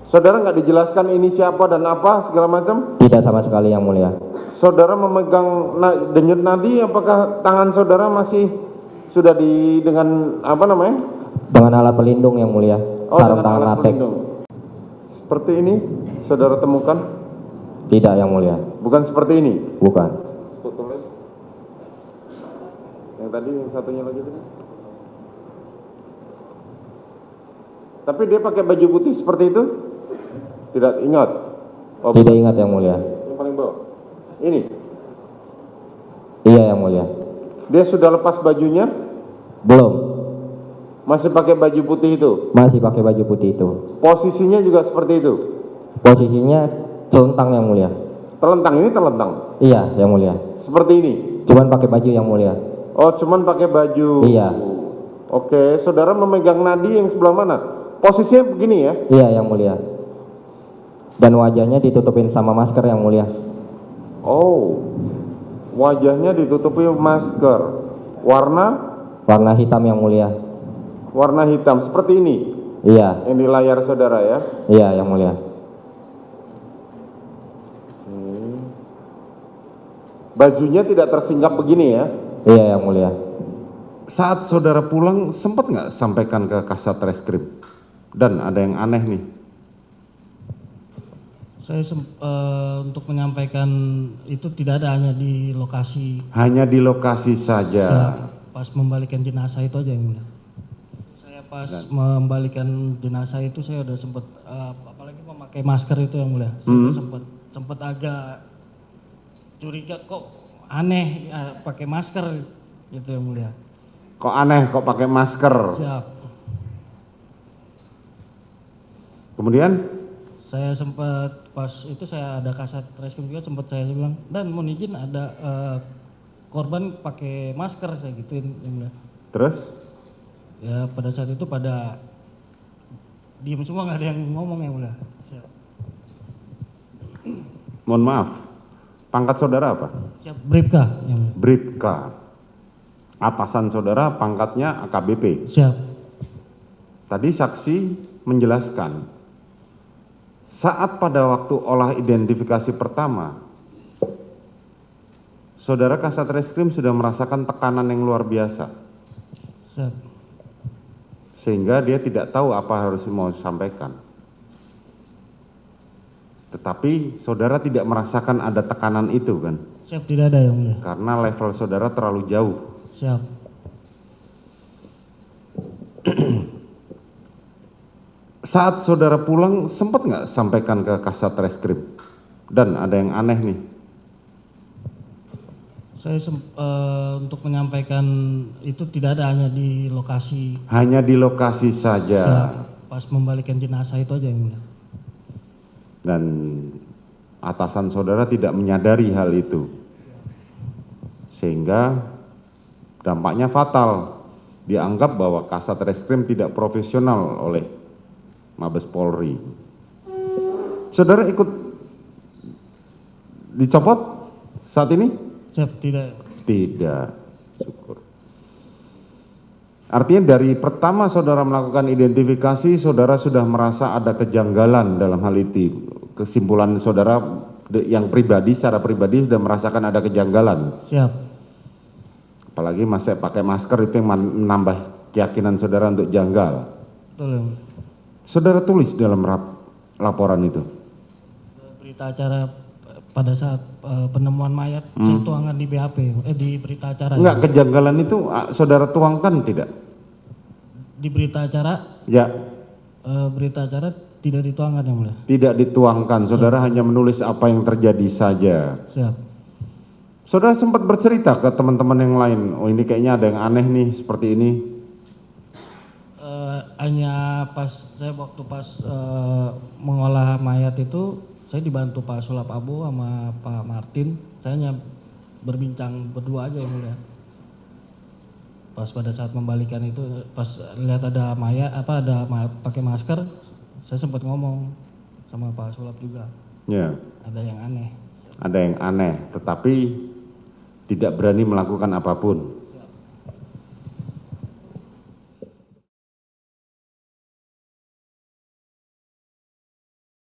Saudara nggak dijelaskan ini siapa dan apa segala macam? Tidak sama sekali yang mulia. Saudara memegang denyut nadi, apakah tangan saudara masih sudah dengan apa namanya? Dengan alat pelindung yang mulia. Oh, Sarung dengan tangan alat latex. pelindung. Seperti ini saudara temukan? Tidak yang mulia. Bukan seperti ini? Bukan. Tulis. Yang tadi, yang satunya lagi tadi. Tapi dia pakai baju putih seperti itu? Tidak ingat? Oh, Tidak ingat yang mulia. yang paling bawah. Ini? Iya yang mulia. Dia sudah lepas bajunya? Belum. Masih pakai baju putih itu? Masih pakai baju putih itu. Posisinya juga seperti itu? Posisinya celentang yang mulia. Telentang, ini telentang? Iya yang mulia. Seperti ini? Cuman pakai baju yang mulia. Oh, cuman pakai baju. Iya. Oke, saudara memegang nadi yang sebelah mana? Posisinya begini ya? Iya yang mulia. Dan wajahnya ditutupin sama masker yang mulia. Oh, wajahnya ditutupi masker. Warna? Warna hitam yang mulia. Warna hitam, seperti ini? Iya. Yang di layar saudara ya? Iya yang mulia. Bajunya tidak tersinggap begini ya? Iya yang mulia. Saat saudara pulang, sempat nggak sampaikan ke Kasat Reskrim? Dan ada yang aneh nih. Saya untuk menyampaikan itu tidak ada, hanya di lokasi. Hanya di lokasi saja. Pas membalikan jenazah itu aja yang mulia. Saya pas membalikan jenazah itu saya udah sempat apalagi memakai masker itu yang mulia. Saya udah sempat agak curiga, kok aneh pakai masker itu yang mulia. Kok aneh kok pakai masker? Siap. Kemudian? Saya sempat pas itu saya ada Kasat Reskrim juga, sempat saya bilang, dan mohon izin ada korban pakai masker, saya gituin yang mulia. Terus? Ya pada saat itu pada diem semua, nggak ada yang ngomong yang mulia. Siap. Mohon maaf, pangkat saudara apa? Siap, Bribka yang mulia. Bribka. Atasan saudara pangkatnya AKBP. Siap. Tadi saksi menjelaskan, saat pada waktu olah identifikasi pertama, saudara Kasat Reskrim sudah merasakan tekanan yang luar biasa. Siap. Sehingga dia tidak tahu apa harus mau sampaikan. Tetapi saudara tidak merasakan ada tekanan itu kan? Siap, tidak ada yang mulia. Karena level saudara terlalu jauh. Siap. Saat saudara pulang, sempat nggak sampaikan ke Kasat Reskrim? Dan ada yang aneh nih. Saya untuk menyampaikan itu tidak ada, hanya di lokasi. Hanya di lokasi saja. Siap. Pas membalikan jenazah itu aja yang mulia. Dan atasan saudara tidak menyadari hal itu. Sehingga dampaknya fatal. Dianggap bahwa Kasat Reskrim tidak profesional oleh Mabes Polri. Saudara ikut dicopot saat ini? Siap, tidak. Tidak. Syukur. Artinya dari pertama saudara melakukan identifikasi, saudara sudah merasa ada kejanggalan dalam hal itu. Kesimpulan saudara yang pribadi, secara pribadi sudah merasakan ada kejanggalan. Siap. Apalagi masih pakai masker, itu yang menambah keyakinan saudara untuk janggal. Betul yang mulia. Saudara tulis dalam laporan itu? Berita acara pada saat penemuan mayat, saya tuangkan di BAP, di berita acara. Enggak, kejanggalan itu saudara tuangkan tidak? Di berita acara? Ya. Berita acara tidak dituangkan yang mulia. Tidak dituangkan, saudara hanya menulis apa yang terjadi saja. Siap. Saudara sempat bercerita ke teman-teman yang lain, oh ini kayaknya ada yang aneh nih, seperti ini. Hanya pas saya waktu mengolah mayat itu, saya dibantu Pak Sulap Abu sama Pak Martin. Saya hanya berbincang berdua aja yang mulia. Pas pada saat membalikan itu, pas lihat ada mayat pakai masker, saya sempat ngomong sama Pak Sulap juga. Ya. Ada yang aneh. Ada yang aneh, tetapi tidak berani melakukan apapun.